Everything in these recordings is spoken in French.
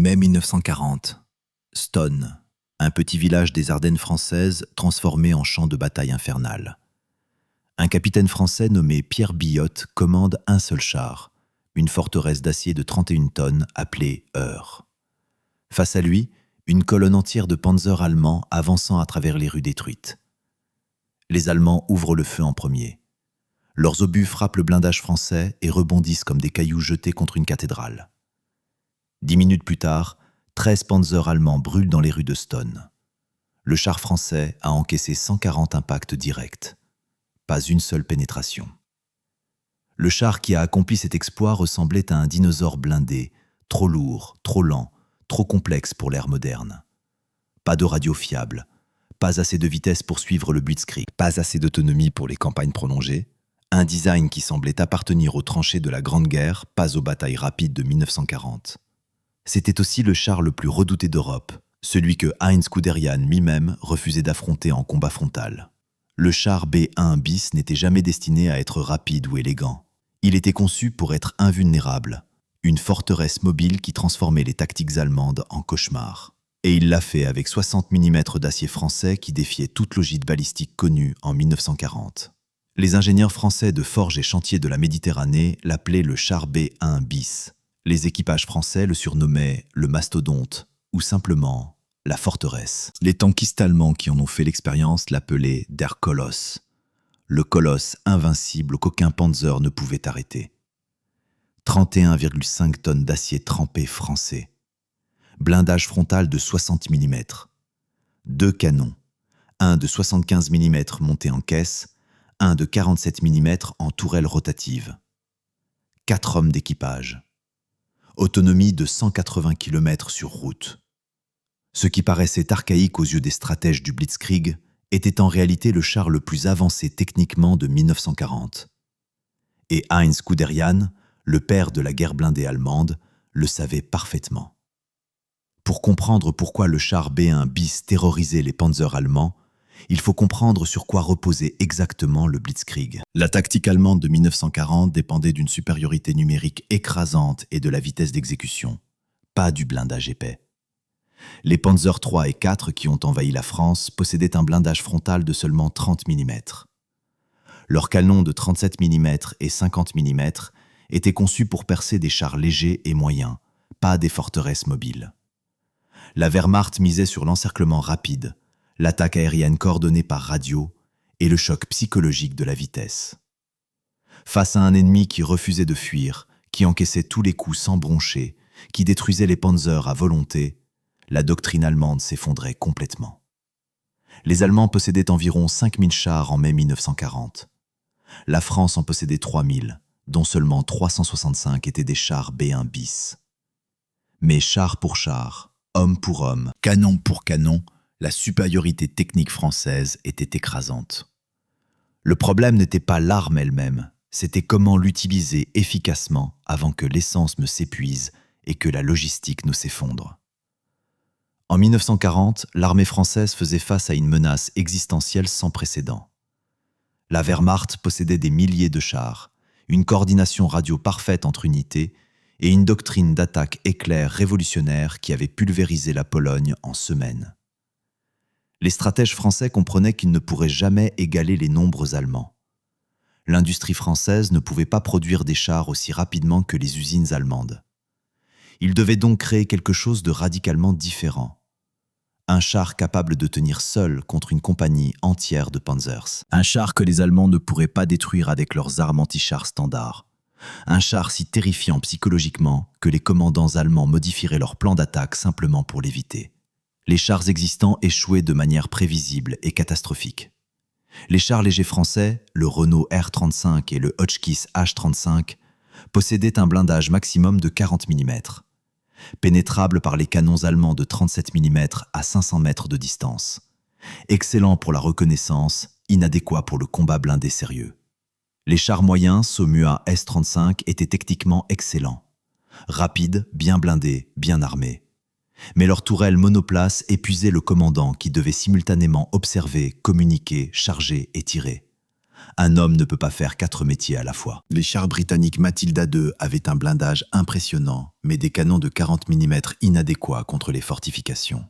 Mai 1940. Stonne, un petit village des Ardennes françaises transformé en champ de bataille infernal. Un capitaine français nommé Pierre Billotte commande un seul char, une forteresse d'acier de 31 tonnes appelée Eure. Face à lui, une colonne entière de panzers allemands avançant à travers les rues détruites. Les Allemands ouvrent le feu en premier. Leurs obus frappent le blindage français et rebondissent comme des cailloux jetés contre une cathédrale. 10 minutes plus tard, 13 panzers allemands brûlent dans les rues de Stonne. Le char français a encaissé 140 impacts directs. Pas une seule pénétration. Le char qui a accompli cet exploit ressemblait à un dinosaure blindé, trop lourd, trop lent, trop complexe pour l'ère moderne. Pas de radio fiable, pas assez de vitesse pour suivre le Blitzkrieg, pas assez d'autonomie pour les campagnes prolongées, un design qui semblait appartenir aux tranchées de la Grande Guerre, pas aux batailles rapides de 1940. C'était aussi le char le plus redouté d'Europe, celui que Heinz Guderian lui-même refusait d'affronter en combat frontal. Le char B1 bis n'était jamais destiné à être rapide ou élégant. Il était conçu pour être invulnérable, une forteresse mobile qui transformait les tactiques allemandes en cauchemar. Et il l'a fait avec 60 mm d'acier français qui défiait toute logique balistique connue en 1940. Les ingénieurs français de Forges et Chantiers de la Méditerranée l'appelaient le char B1 bis. Les équipages français le surnommaient le mastodonte ou simplement la forteresse. Les tankistes allemands qui en ont fait l'expérience l'appelaient Der Koloss, le colosse invincible qu'aucun panzer ne pouvait arrêter. 31,5 tonnes d'acier trempé français. Blindage frontal de 60 mm. 2 canons, un de 75 mm monté en caisse, un de 47 mm en tourelle rotative. 4 hommes d'équipage. Autonomie de 180 km sur route. Ce qui paraissait archaïque aux yeux des stratèges du Blitzkrieg était en réalité le char le plus avancé techniquement de 1940. Et Heinz Guderian, le père de la guerre blindée allemande, le savait parfaitement. Pour comprendre pourquoi le char B1 bis terrorisait les panzers allemands, il faut comprendre sur quoi reposait exactement le Blitzkrieg. La tactique allemande de 1940 dépendait d'une supériorité numérique écrasante et de la vitesse d'exécution, pas du blindage épais. Les Panzers 3 et 4 qui ont envahi la France possédaient un blindage frontal de seulement 30 mm. Leurs canons de 37 mm et 50 mm étaient conçus pour percer des chars légers et moyens, pas des forteresses mobiles. La Wehrmacht misait sur l'encerclement rapide, l'attaque aérienne coordonnée par radio et le choc psychologique de la vitesse. Face à un ennemi qui refusait de fuir, qui encaissait tous les coups sans broncher, qui détruisait les panzers à volonté, la doctrine allemande s'effondrait complètement. Les Allemands possédaient environ 5000 chars en mai 1940. La France en possédait 3000, dont seulement 365 étaient des chars B1 bis. Mais char pour char, homme pour homme, canon pour canon, la supériorité technique française était écrasante. Le problème n'était pas l'arme elle-même, c'était comment l'utiliser efficacement avant que l'essence ne s'épuise et que la logistique ne s'effondre. En 1940, l'armée française faisait face à une menace existentielle sans précédent. La Wehrmacht possédait des milliers de chars, une coordination radio parfaite entre unités et une doctrine d'attaque éclair révolutionnaire qui avait pulvérisé la Pologne en semaines. Les stratèges français comprenaient qu'ils ne pourraient jamais égaler les nombres allemands. L'industrie française ne pouvait pas produire des chars aussi rapidement que les usines allemandes. Ils devaient donc créer quelque chose de radicalement différent. Un char capable de tenir seul contre une compagnie entière de Panzers. Un char que les Allemands ne pourraient pas détruire avec leurs armes anti-chars standards. Un char si terrifiant psychologiquement que les commandants allemands modifieraient leur plan d'attaque simplement pour l'éviter. Les chars existants échouaient de manière prévisible et catastrophique. Les chars légers français, le Renault R35 et le Hotchkiss H35, possédaient un blindage maximum de 40 mm, pénétrable par les canons allemands de 37 mm à 500 mètres de distance, excellent pour la reconnaissance, inadéquat pour le combat blindé sérieux. Les chars moyens Saumua S-35 étaient techniquement excellents, rapides, bien blindés, bien armés. Mais leur tourelle monoplace épuisait le commandant qui devait simultanément observer, communiquer, charger et tirer. Un homme ne peut pas faire 4 métiers à la fois. Les chars britanniques Matilda II avaient un blindage impressionnant, mais des canons de 40 mm inadéquats contre les fortifications.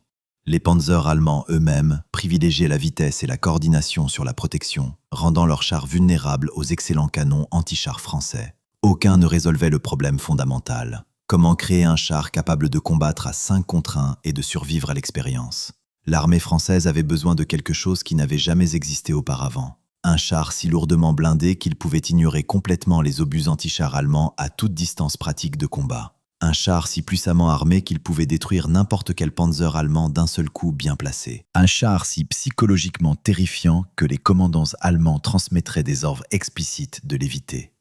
Les panzers allemands eux-mêmes privilégiaient la vitesse et la coordination sur la protection, rendant leurs chars vulnérables aux excellents canons anti-chars français. Aucun ne résolvait le problème fondamental. Comment créer un char capable de combattre à 5 contre 1 et de survivre à l'expérience? L'armée française avait besoin de quelque chose qui n'avait jamais existé auparavant. Un char si lourdement blindé qu'il pouvait ignorer complètement les obus anti-chars allemands à toute distance pratique de combat. Un char si puissamment armé qu'il pouvait détruire n'importe quel panzer allemand d'un seul coup bien placé. Un char si psychologiquement terrifiant que les commandants allemands transmettraient des ordres explicites de l'éviter.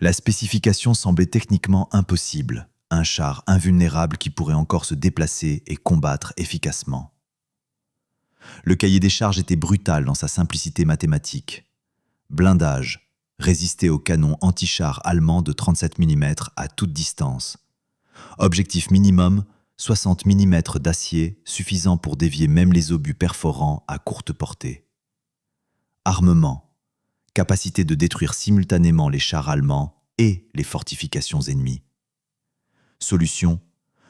La spécification semblait techniquement impossible, un char invulnérable qui pourrait encore se déplacer et combattre efficacement. Le cahier des charges était brutal dans sa simplicité mathématique. Blindage, résister aux canons anti-chars allemands de 37 mm à toute distance. Objectif minimum, 60 mm d'acier, suffisant pour dévier même les obus perforants à courte portée. Armement. Capacité de détruire simultanément les chars allemands et les fortifications ennemies. Solution,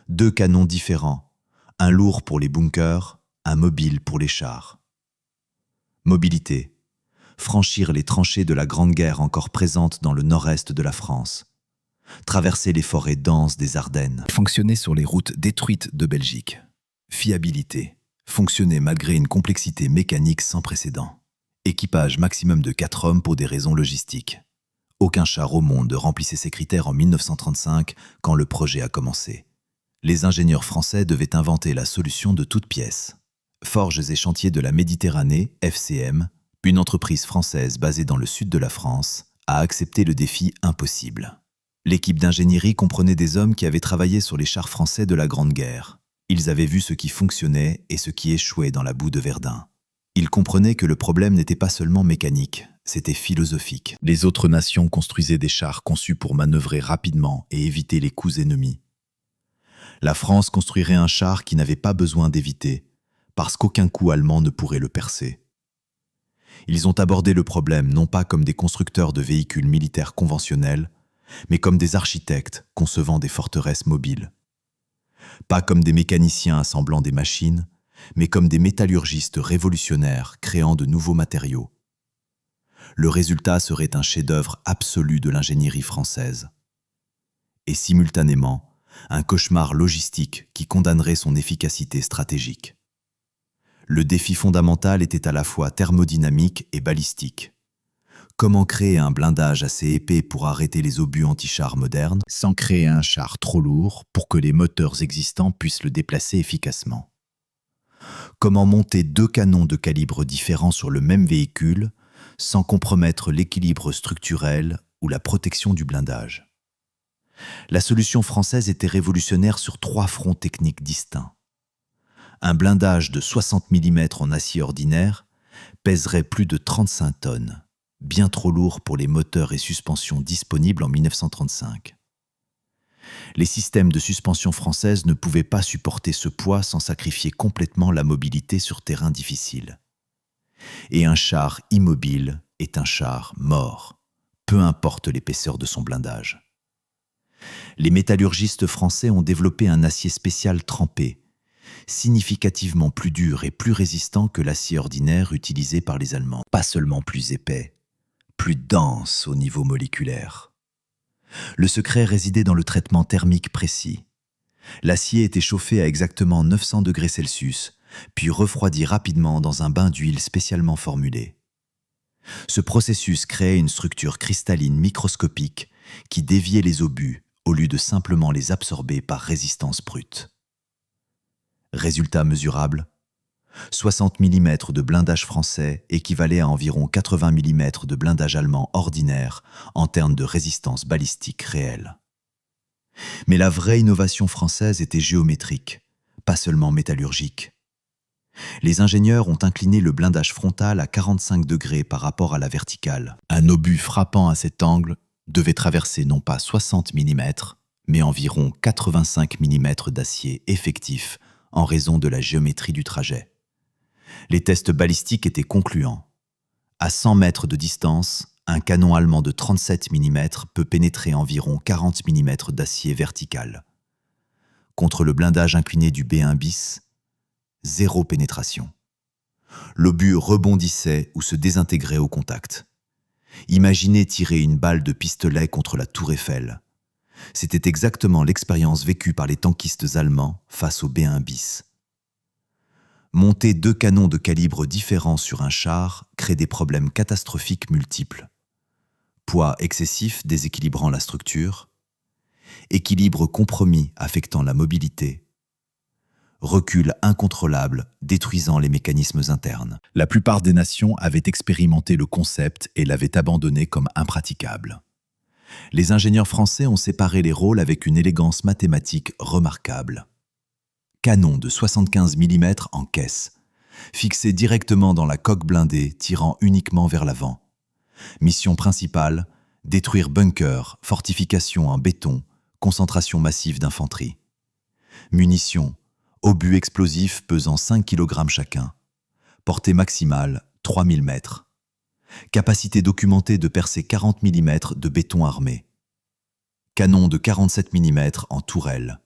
2 canons différents, un lourd pour les bunkers, un mobile pour les chars. Mobilité, franchir les tranchées de la Grande Guerre encore présentes dans le nord-est de la France. Traverser les forêts denses des Ardennes. Fonctionner sur les routes détruites de Belgique. Fiabilité, fonctionner malgré une complexité mécanique sans précédent. Équipage maximum de 4 hommes pour des raisons logistiques. Aucun char au monde ne remplissait ces critères en 1935 quand le projet a commencé. Les ingénieurs français devaient inventer la solution de toutes pièces. Forges et chantiers de la Méditerranée, FCM, une entreprise française basée dans le sud de la France, a accepté le défi impossible. L'équipe d'ingénierie comprenait des hommes qui avaient travaillé sur les chars français de la Grande Guerre. Ils avaient vu ce qui fonctionnait et ce qui échouait dans la boue de Verdun. Ils comprenaient que le problème n'était pas seulement mécanique, c'était philosophique. Les autres nations construisaient des chars conçus pour manœuvrer rapidement et éviter les coups ennemis. La France construirait un char qui n'avait pas besoin d'éviter, parce qu'aucun coup allemand ne pourrait le percer. Ils ont abordé le problème non pas comme des constructeurs de véhicules militaires conventionnels, mais comme des architectes concevant des forteresses mobiles. Pas comme des mécaniciens assemblant des machines, mais comme des métallurgistes révolutionnaires créant de nouveaux matériaux. Le résultat serait un chef-d'œuvre absolu de l'ingénierie française. Et simultanément, un cauchemar logistique qui condamnerait son efficacité stratégique. Le défi fondamental était à la fois thermodynamique et balistique. Comment créer un blindage assez épais pour arrêter les obus anti-chars modernes, sans créer un char trop lourd pour que les moteurs existants puissent le déplacer efficacement? Comment monter 2 canons de calibres différents sur le même véhicule sans compromettre l'équilibre structurel ou la protection du blindage? La solution française était révolutionnaire sur 3 fronts techniques distincts. Un blindage de 60 mm en acier ordinaire pèserait plus de 35 tonnes, bien trop lourd pour les moteurs et suspensions disponibles en 1935. Les systèmes de suspension françaises ne pouvaient pas supporter ce poids sans sacrifier complètement la mobilité sur terrain difficile. Et un char immobile est un char mort, peu importe l'épaisseur de son blindage. Les métallurgistes français ont développé un acier spécial trempé, significativement plus dur et plus résistant que l'acier ordinaire utilisé par les Allemands. Pas seulement plus épais, plus dense au niveau moléculaire. Le secret résidait dans le traitement thermique précis. L'acier était chauffé à exactement 900 degrés Celsius, puis refroidi rapidement dans un bain d'huile spécialement formulé. Ce processus créait une structure cristalline microscopique qui déviait les obus au lieu de simplement les absorber par résistance brute. Résultat mesurable, 60 mm de blindage français équivalait à environ 80 mm de blindage allemand ordinaire en termes de résistance balistique réelle. Mais la vraie innovation française était géométrique, pas seulement métallurgique. Les ingénieurs ont incliné le blindage frontal à 45 degrés par rapport à la verticale. Un obus frappant à cet angle devait traverser non pas 60 mm, mais environ 85 mm d'acier effectif en raison de la géométrie du trajet. Les tests balistiques étaient concluants. À 100 mètres de distance, un canon allemand de 37 mm peut pénétrer environ 40 mm d'acier vertical. Contre le blindage incliné du B1 bis, zéro pénétration. L'obus rebondissait ou se désintégrait au contact. Imaginez tirer une balle de pistolet contre la tour Eiffel. C'était exactement l'expérience vécue par les tankistes allemands face au B1 bis. Monter 2 canons de calibres différents sur un char crée des problèmes catastrophiques multiples. Poids excessif déséquilibrant la structure, équilibre compromis affectant la mobilité, recul incontrôlable détruisant les mécanismes internes. La plupart des nations avaient expérimenté le concept et l'avaient abandonné comme impraticable. Les ingénieurs français ont séparé les rôles avec une élégance mathématique remarquable. Canon de 75 mm en caisse, fixé directement dans la coque blindée, tirant uniquement vers l'avant. Mission principale, détruire bunkers, fortifications en béton, concentration massive d'infanterie. Munitions, obus explosifs pesant 5 kg chacun. Portée maximale, 3000 mètres. Capacité documentée de percer 40 mm de béton armé. Canon de 47 mm en tourelle.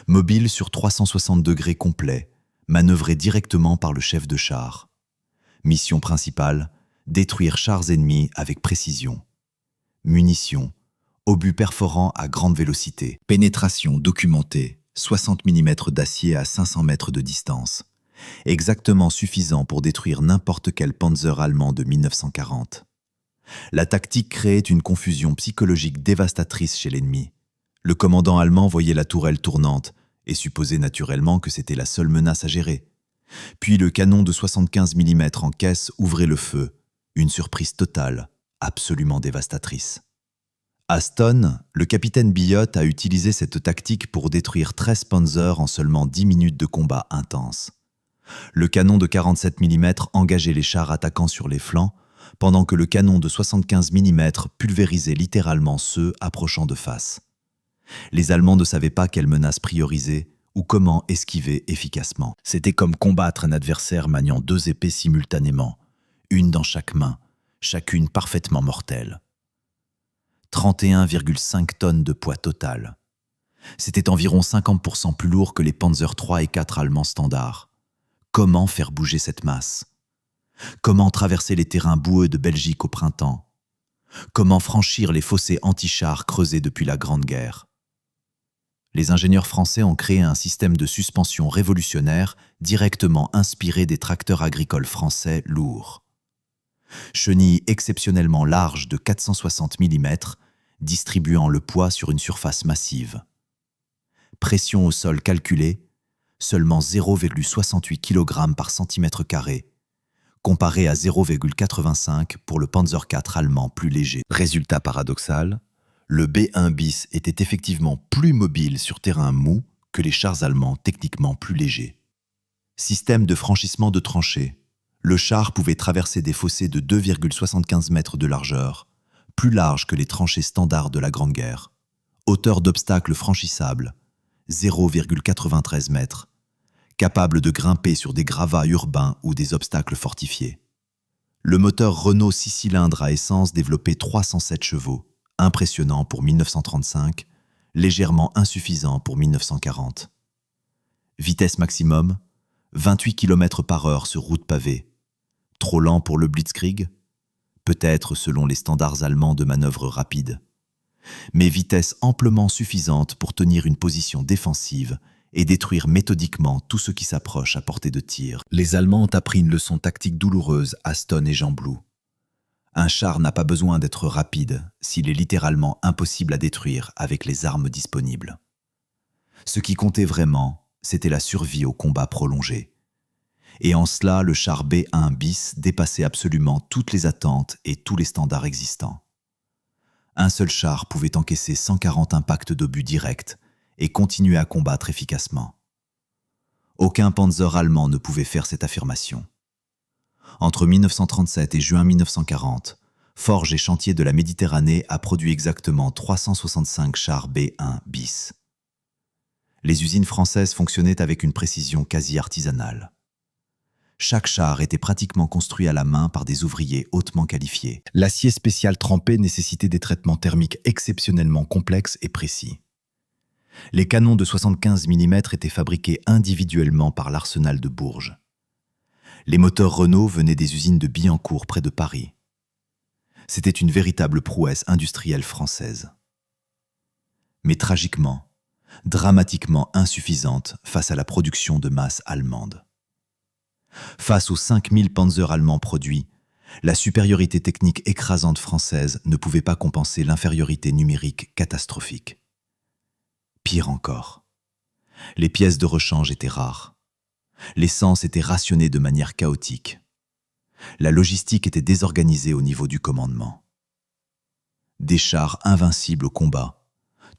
Mobile sur 360 degrés complet, manœuvré directement par le chef de char. Mission principale, détruire chars ennemis avec précision. Munitions, obus perforants à grande vélocité. Pénétration documentée, 60 mm d'acier à 500 mètres de distance. Exactement suffisant pour détruire n'importe quel Panzer allemand de 1940. La tactique créait une confusion psychologique dévastatrice chez l'ennemi. Le commandant allemand voyait la tourelle tournante et supposait naturellement que c'était la seule menace à gérer. Puis le canon de 75 mm en caisse ouvrait le feu, une surprise totale, absolument dévastatrice. À Stone, le capitaine Billot a utilisé cette tactique pour détruire 13 Panzers en seulement 10 minutes de combat intense. Le canon de 47 mm engageait les chars attaquants sur les flancs, pendant que le canon de 75 mm pulvérisait littéralement ceux approchant de face. Les Allemands ne savaient pas quelle menace prioriser ou comment esquiver efficacement. C'était comme combattre un adversaire maniant 2 épées simultanément, une dans chaque main, chacune parfaitement mortelle. 31,5 tonnes de poids total. C'était environ 50% plus lourd que les Panzer III et IV allemands standards. Comment faire bouger cette masse? Comment traverser les terrains boueux de Belgique au printemps? Comment franchir les fossés anti-chars creusés depuis la Grande Guerre? Les ingénieurs français ont créé un système de suspension révolutionnaire directement inspiré des tracteurs agricoles français lourds. Chenilles exceptionnellement larges de 460 mm, distribuant le poids sur une surface massive. Pression au sol calculée, seulement 0,68 kg par centimètre carré, comparé à 0,85 pour le Panzer IV allemand plus léger. Résultat paradoxal, le B1 bis était effectivement plus mobile sur terrain mou que les chars allemands techniquement plus légers. Système de franchissement de tranchées. Le char pouvait traverser des fossés de 2,75 mètres de largeur, plus larges que les tranchées standards de la Grande Guerre. Hauteur d'obstacles franchissables, 0,93 mètres. Capable de grimper sur des gravats urbains ou des obstacles fortifiés. Le moteur Renault 6 cylindres à essence développait 307 chevaux, impressionnant pour 1935, légèrement insuffisant pour 1940. Vitesse maximum, 28 km/h sur route pavée. Trop lent pour le Blitzkrieg? Peut-être selon les standards allemands de manœuvre rapide. Mais vitesse amplement suffisante pour tenir une position défensive et détruire méthodiquement tout ce qui s'approche à portée de tir. Les Allemands ont appris une leçon tactique douloureuse à Stone et Gembloux. Un char n'a pas besoin d'être rapide s'il est littéralement impossible à détruire avec les armes disponibles. Ce qui comptait vraiment, c'était la survie au combat prolongé. Et en cela, le char B1 bis dépassait absolument toutes les attentes et tous les standards existants. Un seul char pouvait encaisser 140 impacts d'obus directs et continuer à combattre efficacement. Aucun Panzer allemand ne pouvait faire cette affirmation. Entre 1937 et juin 1940, Forges et Chantiers de la Méditerranée a produit exactement 365 chars B1 bis. Les usines françaises fonctionnaient avec une précision quasi artisanale. Chaque char était pratiquement construit à la main par des ouvriers hautement qualifiés. L'acier spécial trempé nécessitait des traitements thermiques exceptionnellement complexes et précis. Les canons de 75 mm étaient fabriqués individuellement par l'arsenal de Bourges. Les moteurs Renault venaient des usines de Billancourt près de Paris. C'était une véritable prouesse industrielle française. Mais tragiquement, dramatiquement insuffisante face à la production de masse allemande. Face aux 5000 Panzers allemands produits, la supériorité technique écrasante française ne pouvait pas compenser l'infériorité numérique catastrophique. Pire encore, les pièces de rechange étaient rares. L'essence était rationnée de manière chaotique. La logistique était désorganisée au niveau du commandement. Des chars invincibles au combat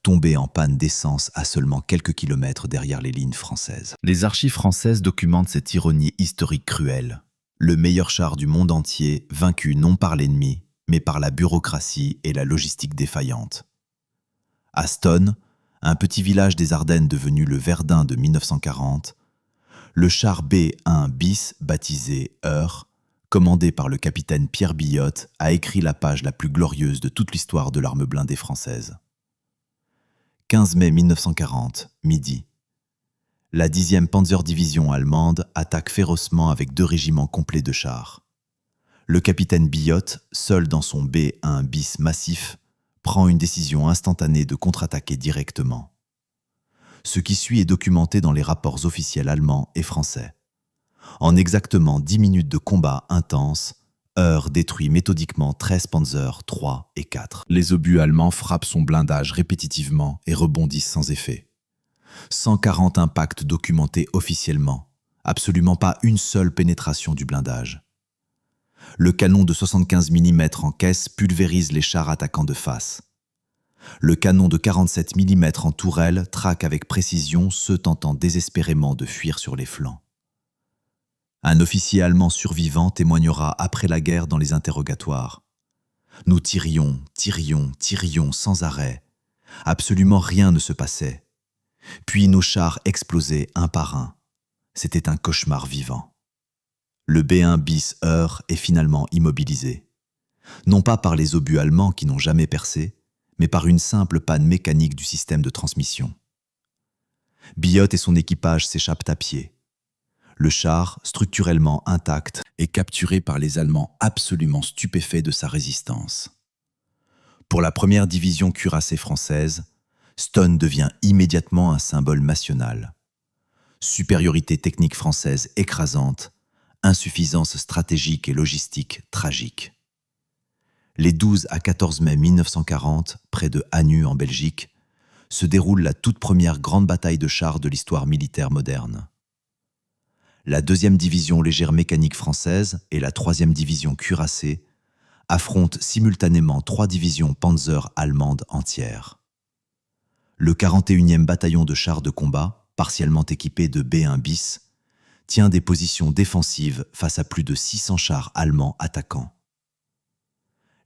tombaient en panne d'essence à seulement quelques kilomètres derrière les lignes françaises. Les archives françaises documentent cette ironie historique cruelle. Le meilleur char du monde entier, vaincu non par l'ennemi, mais par la bureaucratie et la logistique défaillante. À Stonne, un petit village des Ardennes devenu le Verdun de 1940, le char B1 bis, baptisé Heure, commandé par le capitaine Pierre Billotte, a écrit la page la plus glorieuse de toute l'histoire de l'arme blindée française. 15 mai 1940, midi. La 10e Panzerdivision allemande attaque férocement avec 2 régiments complets de chars. Le capitaine Billotte, seul dans son B1 bis massif, prend une décision instantanée de contre-attaquer directement. Ce qui suit est documenté dans les rapports officiels allemands et français. En exactement 10 minutes de combat intense, Heure détruit méthodiquement 13 Panzers 3 et 4. Les obus allemands frappent son blindage répétitivement et rebondissent sans effet. 140 impacts documentés officiellement, absolument pas une seule pénétration du blindage. Le canon de 75 mm en caisse pulvérise les chars attaquant de face. Le canon de 47 mm en tourelle traque avec précision ceux tentant désespérément de fuir sur les flancs. Un officier allemand survivant témoignera après la guerre dans les interrogatoires. Nous tirions sans arrêt. Absolument rien ne se passait. Puis nos chars explosaient un par un. C'était un cauchemar vivant. Le B1 bis Heure est finalement immobilisé. Non pas par les obus allemands qui n'ont jamais percé, mais par une simple panne mécanique du système de transmission. Billotte et son équipage s'échappent à pied. Le char, structurellement intact, est capturé par les Allemands absolument stupéfaits de sa résistance. Pour la première division cuirassée française, Stonne devient immédiatement un symbole national. Supériorité technique française écrasante, insuffisance stratégique et logistique tragique. Les 12 à 14 mai 1940, près de Hannut en Belgique, se déroule la toute première grande bataille de chars de l'histoire militaire moderne. La 2e division légère mécanique française et la 3e division cuirassée affrontent simultanément 3 divisions Panzer allemandes entières. Le 41e bataillon de chars de combat, partiellement équipé de B1 bis, tient des positions défensives face à plus de 600 chars allemands attaquants.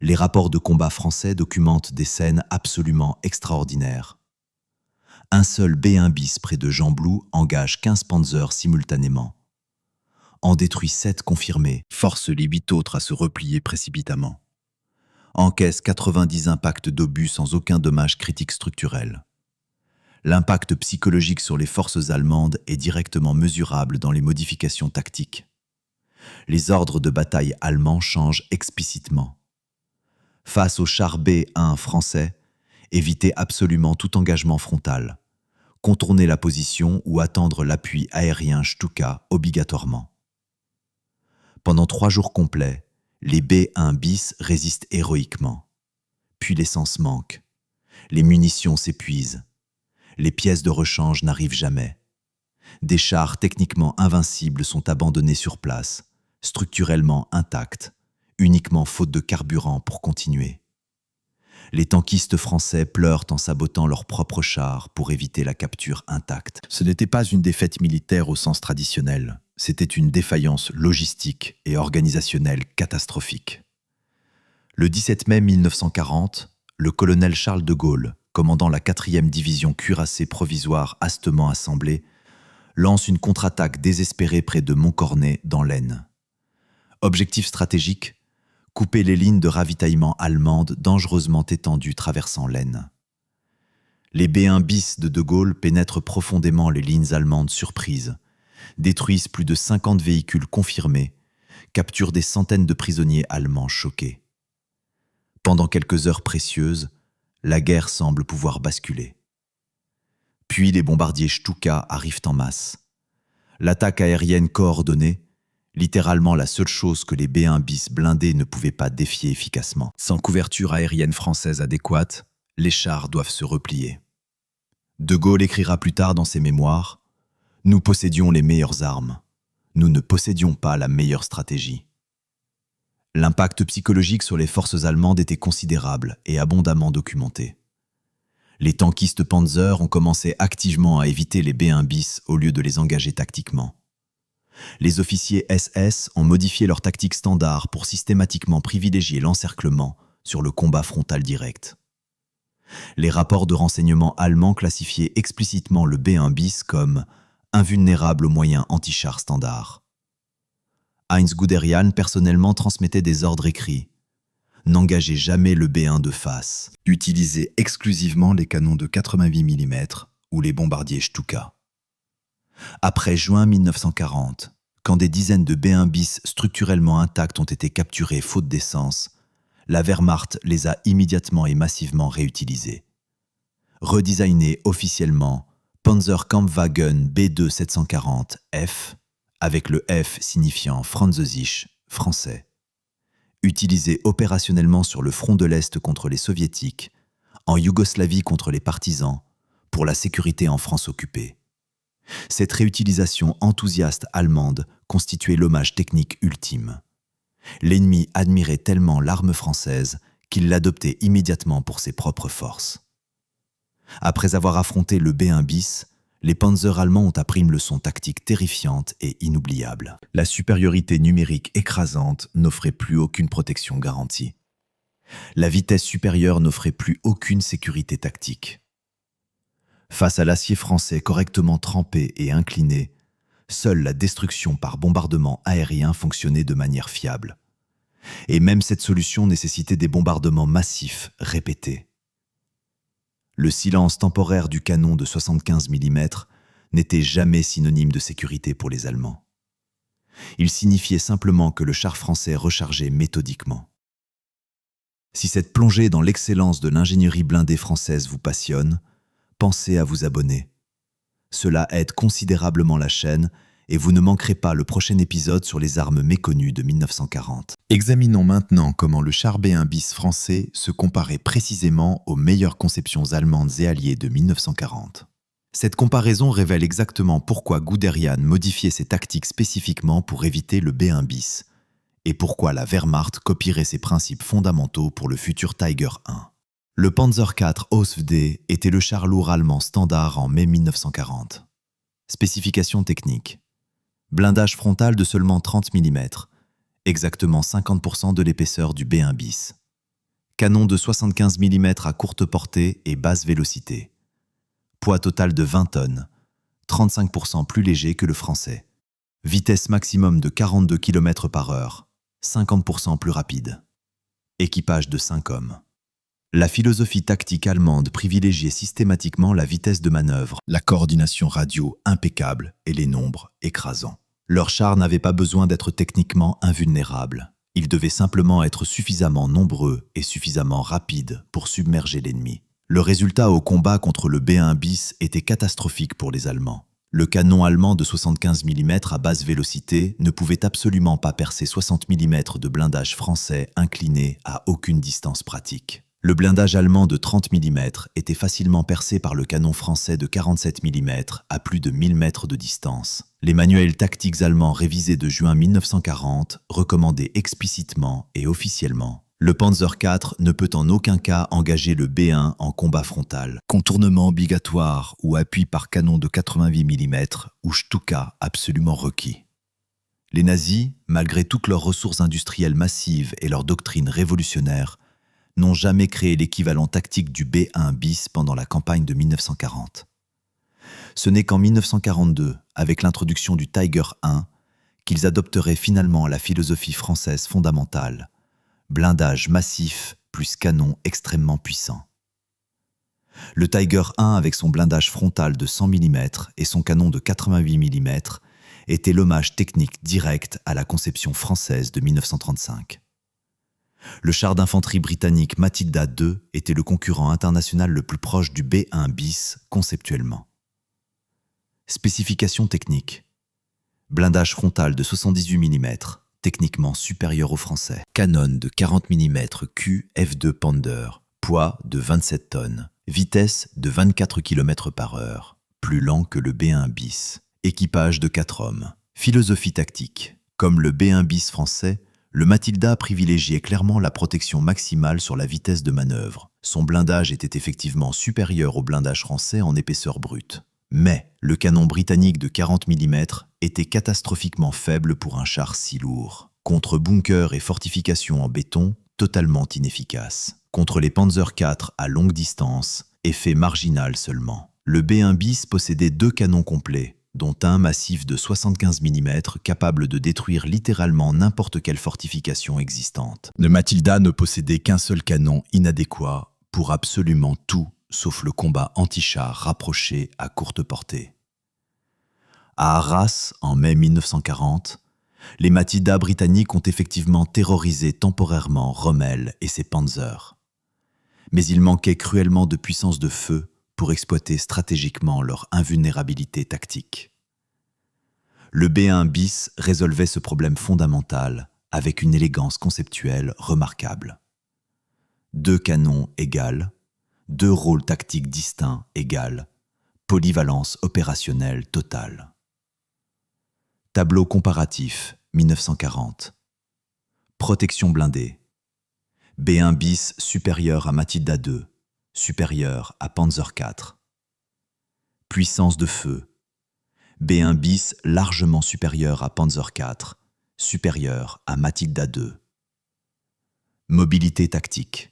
Les rapports de combat français documentent des scènes absolument extraordinaires. Un seul B1 bis près de Gembloux engage 15 Panzers simultanément. En détruit 7 confirmés, force les 8 autres à se replier précipitamment. Encaisse 90 impacts d'obus sans aucun dommage critique structurel. L'impact psychologique sur les forces allemandes est directement mesurable dans les modifications tactiques. Les ordres de bataille allemands changent explicitement. Face au char B1 français, éviter absolument tout engagement frontal, contourner la position ou attendre l'appui aérien Stuka obligatoirement. Pendant 3 jours complets, les B1 bis résistent héroïquement. Puis l'essence manque. Les munitions s'épuisent. Les pièces de rechange n'arrivent jamais. Des chars techniquement invincibles sont abandonnés sur place, structurellement intacts, uniquement faute de carburant pour continuer. Les tankistes français pleurent en sabotant leurs propres chars pour éviter la capture intacte. Ce n'était pas une défaite militaire au sens traditionnel. C'était une défaillance logistique et organisationnelle catastrophique. Le 17 mai 1940, le colonel Charles de Gaulle, commandant la 4e division cuirassée provisoire hastement assemblée, lance une contre-attaque désespérée près de Montcornet dans l'Aisne. Objectif stratégique, couper les lignes de ravitaillement allemandes dangereusement étendues traversant l'Aisne. Les B1 bis de De Gaulle pénètrent profondément les lignes allemandes surprises, détruisent plus de 50 véhicules confirmés, capturent des centaines de prisonniers allemands choqués. Pendant quelques heures précieuses, la guerre semble pouvoir basculer. Puis les bombardiers Stuka arrivent en masse. L'attaque aérienne coordonnée, littéralement la seule chose que les B1 bis blindés ne pouvaient pas défier efficacement. Sans couverture aérienne française adéquate, les chars doivent se replier. De Gaulle écrira plus tard dans ses mémoires « Nous possédions les meilleures armes. Nous ne possédions pas la meilleure stratégie. » L'impact psychologique sur les forces allemandes était considérable et abondamment documenté. Les tankistes Panzer ont commencé activement à éviter les B1 bis au lieu de les engager tactiquement. Les officiers SS ont modifié leur tactique standard pour systématiquement privilégier l'encerclement sur le combat frontal direct. Les rapports de renseignement allemands classifiaient explicitement le B1 bis comme invulnérable aux moyens anti-chars standards. Heinz Guderian personnellement transmettait des ordres écrits. N'engagez jamais le B1 de face. Utilisez exclusivement les canons de 88 mm ou les bombardiers Stuka. Après juin 1940, quand des dizaines de B1 bis structurellement intacts ont été capturés faute d'essence, la Wehrmacht les a immédiatement et massivement réutilisés. Redesignés officiellement, Panzerkampfwagen B2 740 F, avec le F signifiant Französisch, français. Utilisés opérationnellement sur le front de l'Est contre les Soviétiques, en Yougoslavie contre les partisans, pour la sécurité en France occupée. Cette réutilisation enthousiaste allemande constituait l'hommage technique ultime. L'ennemi admirait tellement l'arme française qu'il l'adoptait immédiatement pour ses propres forces. Après avoir affronté le B1 bis, les panzers allemands ont appris une leçon tactique terrifiante et inoubliable. La supériorité numérique écrasante n'offrait plus aucune protection garantie. La vitesse supérieure n'offrait plus aucune sécurité tactique. Face à l'acier français correctement trempé et incliné, seule la destruction par bombardement aérien fonctionnait de manière fiable. Et même cette solution nécessitait des bombardements massifs, répétés. Le silence temporaire du canon de 75 mm n'était jamais synonyme de sécurité pour les Allemands. Il signifiait simplement que le char français rechargeait méthodiquement. Si cette plongée dans l'excellence de l'ingénierie blindée française vous passionne, pensez à vous abonner. Cela aide considérablement la chaîne et vous ne manquerez pas le prochain épisode sur les armes méconnues de 1940. Examinons maintenant comment le char B1 bis français se comparait précisément aux meilleures conceptions allemandes et alliées de 1940. Cette comparaison révèle exactement pourquoi Guderian modifiait ses tactiques spécifiquement pour éviter le B1 bis, et pourquoi la Wehrmacht copierait ses principes fondamentaux pour le futur Tiger I. Le Panzer IV Ausf-D était le char lourd allemand standard en mai 1940. Spécifications techniques. Blindage frontal de seulement 30 mm, exactement 50% de l'épaisseur du B1 bis. Canon de 75 mm à courte portée et basse vélocité. Poids total de 20 tonnes, 35% plus léger que le français. Vitesse maximum de 42 km/h, 50% plus rapide. Équipage de 5 hommes. La philosophie tactique allemande privilégiait systématiquement la vitesse de manœuvre, la coordination radio impeccable et les nombres écrasants. Leurs chars n'avaient pas besoin d'être techniquement invulnérables. Ils devaient simplement être suffisamment nombreux et suffisamment rapides pour submerger l'ennemi. Le résultat au combat contre le B1 bis était catastrophique pour les Allemands. Le canon allemand de 75 mm à basse vélocité ne pouvait absolument pas percer 60 mm de blindage français incliné à aucune distance pratique. Le blindage allemand de 30 mm était facilement percé par le canon français de 47 mm à plus de 1000 mètres de distance. Les manuels tactiques allemands révisés de juin 1940 recommandaient explicitement et officiellement: le Panzer IV ne peut en aucun cas engager le B1 en combat frontal. Contournement obligatoire ou appui par canon de 88 mm ou Stuka absolument requis. Les nazis, malgré toutes leurs ressources industrielles massives et leur doctrine révolutionnaire, n'ont jamais créé l'équivalent tactique du B1 bis pendant la campagne de 1940. Ce n'est qu'en 1942, avec l'introduction du Tiger I, qu'ils adopteraient finalement la philosophie française fondamentale, blindage massif plus canon extrêmement puissant. Le Tiger I, avec son blindage frontal de 100 mm et son canon de 88 mm, était l'hommage technique direct à la conception française de 1935. Le char d'infanterie britannique Matilda II était le concurrent international le plus proche du B-1 bis conceptuellement. Spécifications techniques. Blindage frontal de 78 mm, techniquement supérieur au français. Canon de 40 mm Q F2 Panther, poids de 27 tonnes. Vitesse de 24 km/h, plus lent que le B1 bis. Équipage de 4 hommes. Philosophie tactique. Comme le B1 bis français, le Matilda privilégiait clairement la protection maximale sur la vitesse de manœuvre. Son blindage était effectivement supérieur au blindage français en épaisseur brute. Mais le canon britannique de 40 mm était catastrophiquement faible pour un char si lourd. Contre bunkers et fortifications en béton, totalement inefficace. Contre les Panzer IV à longue distance, effet marginal seulement. Le B1 bis possédait 2 canons complets, dont un massif de 75 mm capable de détruire littéralement n'importe quelle fortification existante. Le Matilda ne possédait qu'un seul canon inadéquat pour absolument tout, sauf le combat anti-char rapproché à courte portée. À Arras, en mai 1940, les Matilda britanniques ont effectivement terrorisé temporairement Rommel et ses Panzers. Mais il manquait cruellement de puissance de feu pour exploiter stratégiquement leur invulnérabilité tactique. Le B1 bis résolvait ce problème fondamental avec une élégance conceptuelle remarquable. 2 canons égales, 2 rôles tactiques distincts égales, polyvalence opérationnelle totale. Tableau comparatif, 1940. Protection blindée. B1 bis supérieur à Matilda II, supérieur à Panzer IV. Puissance de feu. B1 bis largement supérieur à Panzer IV, supérieur à Matilda II. Mobilité tactique.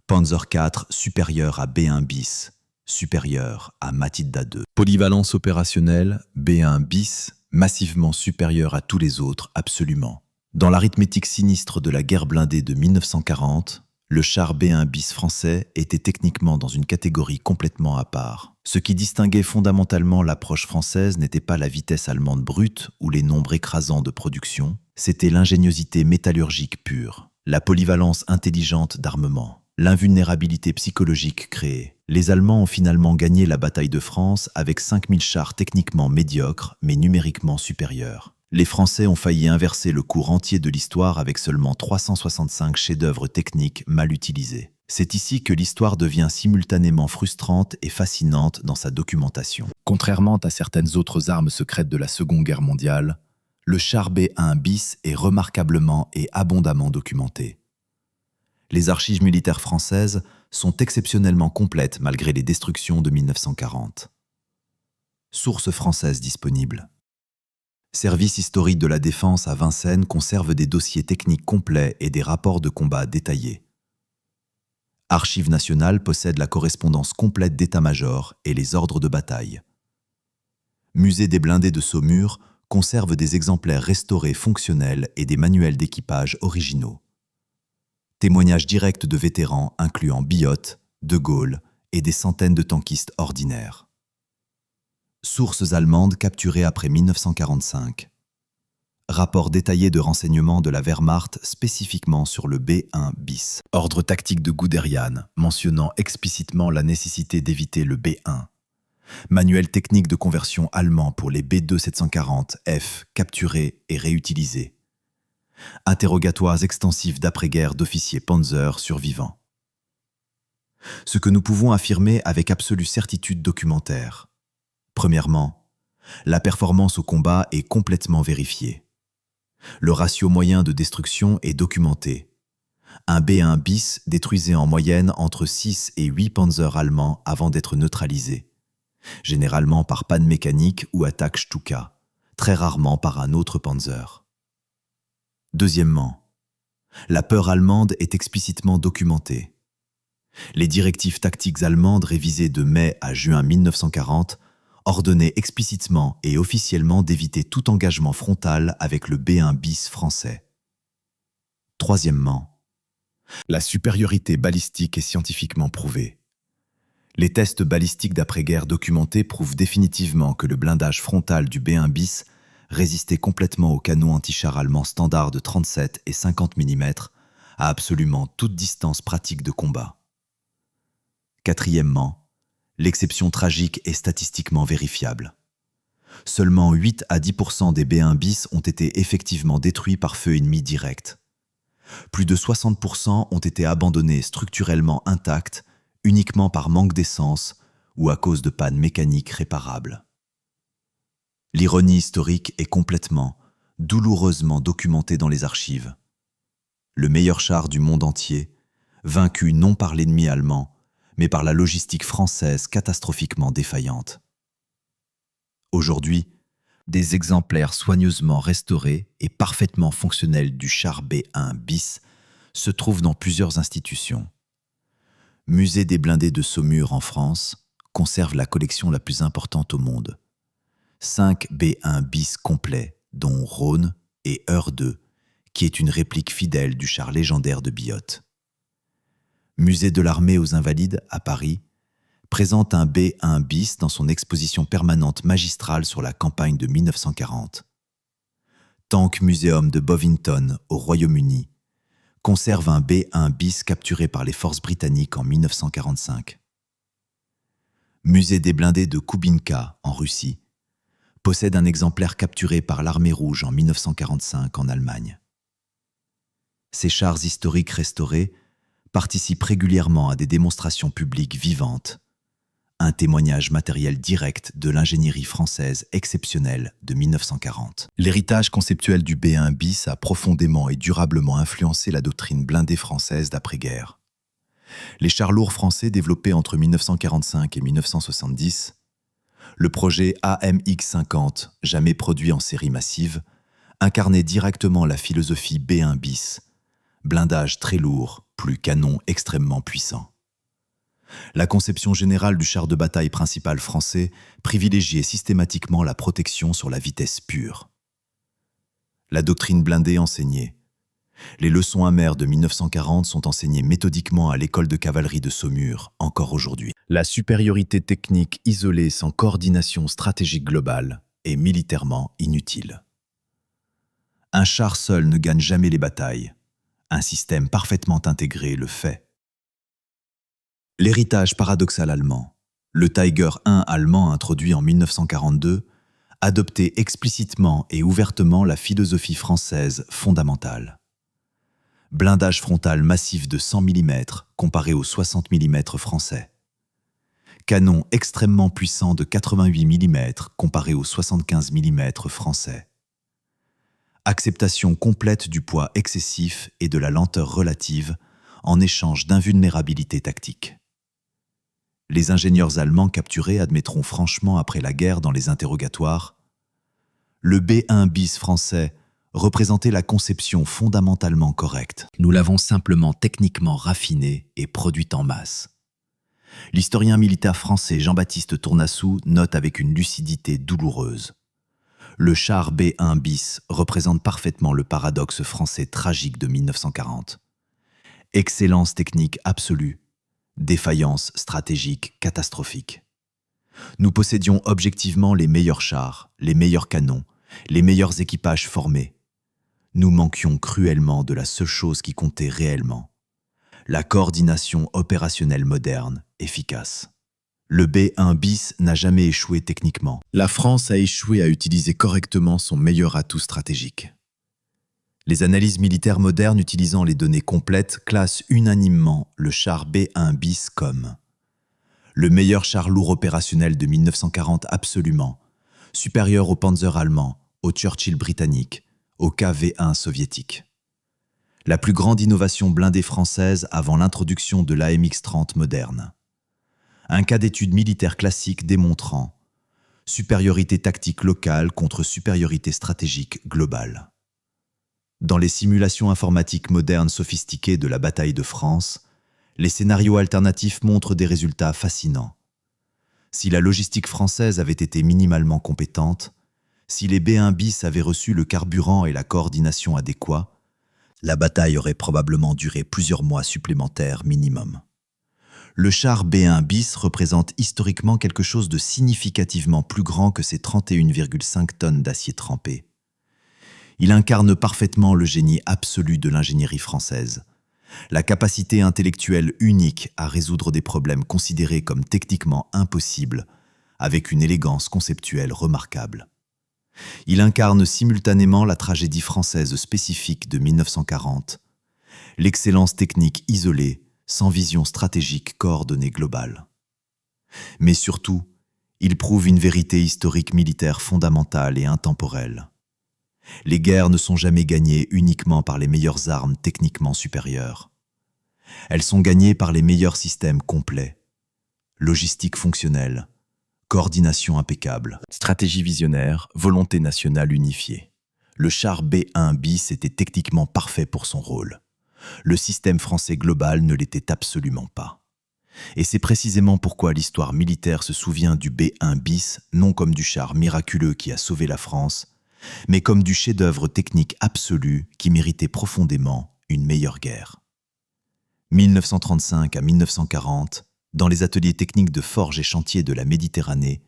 Panzer IV supérieur à B1 bis, supérieur à Matilda II. Polyvalence opérationnelle, B1 bis massivement supérieur à tous les autres absolument. Dans l'arithmétique sinistre de la guerre blindée de 1940, le char B1 bis français était techniquement dans une catégorie complètement à part. Ce qui distinguait fondamentalement l'approche française n'était pas la vitesse allemande brute ou les nombres écrasants de production, c'était l'ingéniosité métallurgique pure, la polyvalence intelligente d'armement, l'invulnérabilité psychologique créée. Les Allemands ont finalement gagné la bataille de France avec 5000 chars techniquement médiocres mais numériquement supérieurs. Les Français ont failli inverser le cours entier de l'histoire avec seulement 365 chefs-d'œuvre techniques mal utilisés. C'est ici que l'histoire devient simultanément frustrante et fascinante dans sa documentation. Contrairement à certaines autres armes secrètes de la Seconde Guerre mondiale, le char B1 bis est remarquablement et abondamment documenté. Les archives militaires françaises sont exceptionnellement complètes malgré les destructions de 1940. Sources françaises disponibles. Service historique de la défense à Vincennes conserve des dossiers techniques complets et des rapports de combat détaillés. Archives nationales possède la correspondance complète d'état-major et les ordres de bataille. Musée des blindés de Saumur conserve des exemplaires restaurés fonctionnels et des manuels d'équipage originaux. Témoignages directs de vétérans incluant Biot, De Gaulle et des centaines de tankistes ordinaires. Sources allemandes capturées après 1945. Rapport détaillé de renseignements de la Wehrmacht spécifiquement sur le B1 bis. Ordre tactique de Guderian mentionnant explicitement la nécessité d'éviter le B1. Manuel technique de conversion allemand pour les B2 740F capturés et réutilisés. Interrogatoires extensifs d'après-guerre d'officiers Panzer survivants. Ce que nous pouvons affirmer avec absolue certitude documentaire. Premièrement, la performance au combat est complètement vérifiée. Le ratio moyen de destruction est documenté. Un B1 bis détruisait en moyenne entre 6 et 8 panzers allemands avant d'être neutralisé, généralement par panne mécanique ou attaque Stuka, très rarement par un autre panzer. Deuxièmement, la peur allemande est explicitement documentée. Les directives tactiques allemandes révisées de mai à juin 1940 ordonnait explicitement et officiellement d'éviter tout engagement frontal avec le B-1 bis français. Troisièmement, la supériorité balistique est scientifiquement prouvée. Les tests balistiques d'après-guerre documentés prouvent définitivement que le blindage frontal du B-1 bis résistait complètement aux canons antichars allemands standards de 37 et 50 mm à absolument toute distance pratique de combat. Quatrièmement, l'exception tragique est statistiquement vérifiable. Seulement 8 à 10% des B-1 bis ont été effectivement détruits par feu ennemi direct. Plus de 60% ont été abandonnés structurellement intacts uniquement par manque d'essence ou à cause de pannes mécaniques réparables. L'ironie historique est complètement, douloureusement documentée dans les archives. Le meilleur char du monde entier, vaincu non par l'ennemi allemand, mais par la logistique française catastrophiquement défaillante. Aujourd'hui, des exemplaires soigneusement restaurés et parfaitement fonctionnels du char B-1 bis se trouvent dans plusieurs institutions. Musée des blindés de Saumur en France conserve la collection la plus importante au monde. 5 B-1 bis complets, dont Rhône et Heure 2, qui est une réplique fidèle du char légendaire de Biot. Musée de l'Armée aux Invalides, à Paris, présente un B-1 bis dans son exposition permanente magistrale sur la campagne de 1940. Tank Museum de Bovington, au Royaume-Uni, conserve un B-1 bis capturé par les forces britanniques en 1945. Musée des blindés de Koubinka, en Russie, possède un exemplaire capturé par l'Armée rouge en 1945 en Allemagne. Ces chars historiques restaurés participent régulièrement à des démonstrations publiques vivantes, un témoignage matériel direct de l'ingénierie française exceptionnelle de 1940. L'héritage conceptuel du B-1 bis a profondément et durablement influencé la doctrine blindée française d'après-guerre. Les chars lourds français développés entre 1945 et 1970, le projet AMX-50, jamais produit en série massive, incarnait directement la philosophie B-1 bis, blindage très lourd, plus canon extrêmement puissant. La conception générale du char de bataille principal français privilégiait systématiquement la protection sur la vitesse pure. La doctrine blindée enseignait. Les leçons amères de 1940 sont enseignées méthodiquement à l'école de cavalerie de Saumur, encore aujourd'hui. La supériorité technique isolée sans coordination stratégique globale est militairement inutile. Un char seul ne gagne jamais les batailles. Un système parfaitement intégré le fait. L'héritage paradoxal allemand, le Tiger I allemand introduit en 1942, adoptait explicitement et ouvertement la philosophie française fondamentale. Blindage frontal massif de 100 mm comparé aux 60 mm français. Canon extrêmement puissant de 88 mm comparé aux 75 mm français. Acceptation complète du poids excessif et de la lenteur relative en échange d'invulnérabilité tactique. Les ingénieurs allemands capturés admettront franchement après la guerre dans les interrogatoires « Le B-1 bis français représentait la conception fondamentalement correcte. Nous l'avons simplement techniquement raffiné et produite en masse. » L'historien militaire français Jean-Baptiste Tournassou note avec une lucidité douloureuse. Le char B-1 bis représente parfaitement le paradoxe français tragique de 1940. Excellence technique absolue, défaillance stratégique catastrophique. Nous possédions objectivement les meilleurs chars, les meilleurs canons, les meilleurs équipages formés. Nous manquions cruellement de la seule chose qui comptait réellement, la coordination opérationnelle moderne, efficace. Le B-1 bis n'a jamais échoué techniquement. La France a échoué à utiliser correctement son meilleur atout stratégique. Les analyses militaires modernes utilisant les données complètes classent unanimement le char B-1 bis comme le meilleur char lourd opérationnel de 1940 absolument, supérieur au Panzer allemand, au Churchill britannique, au KV-1 soviétique. La plus grande innovation blindée française avant l'introduction de l'AMX-30 moderne. Un cas d'étude militaire classique démontrant supériorité tactique locale contre supériorité stratégique globale. Dans les simulations informatiques modernes sophistiquées de la bataille de France, les scénarios alternatifs montrent des résultats fascinants. Si la logistique française avait été minimalement compétente, si les B-1 bis avaient reçu le carburant et la coordination adéquats, la bataille aurait probablement duré plusieurs mois supplémentaires minimum. Le char B-1 bis représente historiquement quelque chose de significativement plus grand que ses 31,5 tonnes d'acier trempé. Il incarne parfaitement le génie absolu de l'ingénierie française, la capacité intellectuelle unique à résoudre des problèmes considérés comme techniquement impossibles, avec une élégance conceptuelle remarquable. Il incarne simultanément la tragédie française spécifique de 1940, l'excellence technique isolée, sans vision stratégique coordonnée globale. Mais surtout, il prouve une vérité historique militaire fondamentale et intemporelle. Les guerres ne sont jamais gagnées uniquement par les meilleures armes techniquement supérieures. Elles sont gagnées par les meilleurs systèmes complets, logistique fonctionnelle, coordination impeccable, stratégie visionnaire, volonté nationale unifiée. Le char B-1 bis était techniquement parfait pour son rôle. Le système français global ne l'était absolument pas. Et c'est précisément pourquoi l'histoire militaire se souvient du B-1 bis non comme du char miraculeux qui a sauvé la France, mais comme du chef-d'œuvre technique absolu qui méritait profondément une meilleure guerre. 1935 à 1940, dans les ateliers techniques de forge et chantier de la Méditerranée,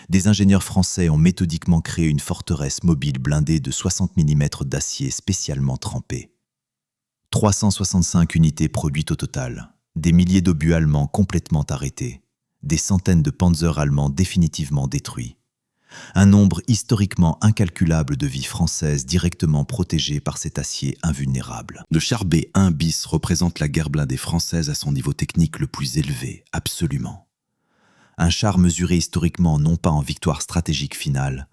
des ingénieurs français ont méthodiquement créé une forteresse mobile blindée de 60 mm d'acier spécialement trempé. 365 unités produites au total, des milliers d'obus allemands complètement arrêtés, des centaines de panzers allemands définitivement détruits. Un nombre historiquement incalculable de vies françaises directement protégées par cet acier invulnérable. Le char B-1 bis représente la guerre blindée française à son niveau technique le plus élevé, absolument. Un char mesuré historiquement non pas en victoire stratégique finale,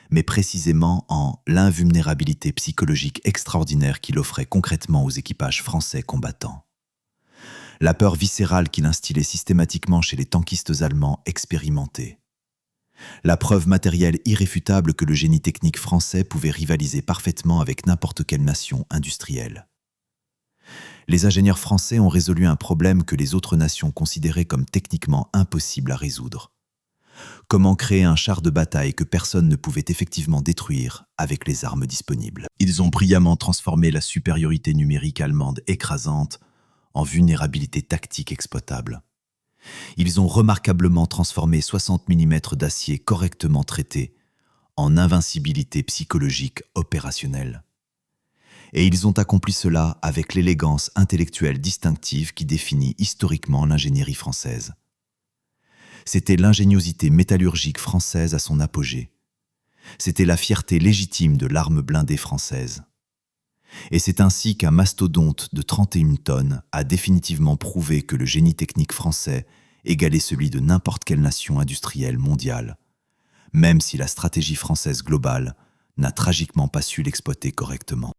mais précisément en l'invulnérabilité psychologique extraordinaire qu'il offrait concrètement aux équipages français combattants. La peur viscérale qu'il instillait systématiquement chez les tankistes allemands expérimentés. La preuve matérielle irréfutable que le génie technique français pouvait rivaliser parfaitement avec n'importe quelle nation industrielle. Les ingénieurs français ont résolu un problème que les autres nations considéraient comme techniquement impossible à résoudre. Comment créer un char de bataille que personne ne pouvait effectivement détruire avec les armes disponibles? Ils ont brillamment transformé la supériorité numérique allemande écrasante en vulnérabilité tactique exploitable. Ils ont remarquablement transformé 60 mm d'acier correctement traité en invincibilité psychologique opérationnelle. Et ils ont accompli cela avec l'élégance intellectuelle distinctive qui définit historiquement l'ingénierie française. C'était l'ingéniosité métallurgique française à son apogée. C'était la fierté légitime de l'arme blindée française. Et c'est ainsi qu'un mastodonte de 31 tonnes a définitivement prouvé que le génie technique français égalait celui de n'importe quelle nation industrielle mondiale, même si la stratégie française globale n'a tragiquement pas su l'exploiter correctement.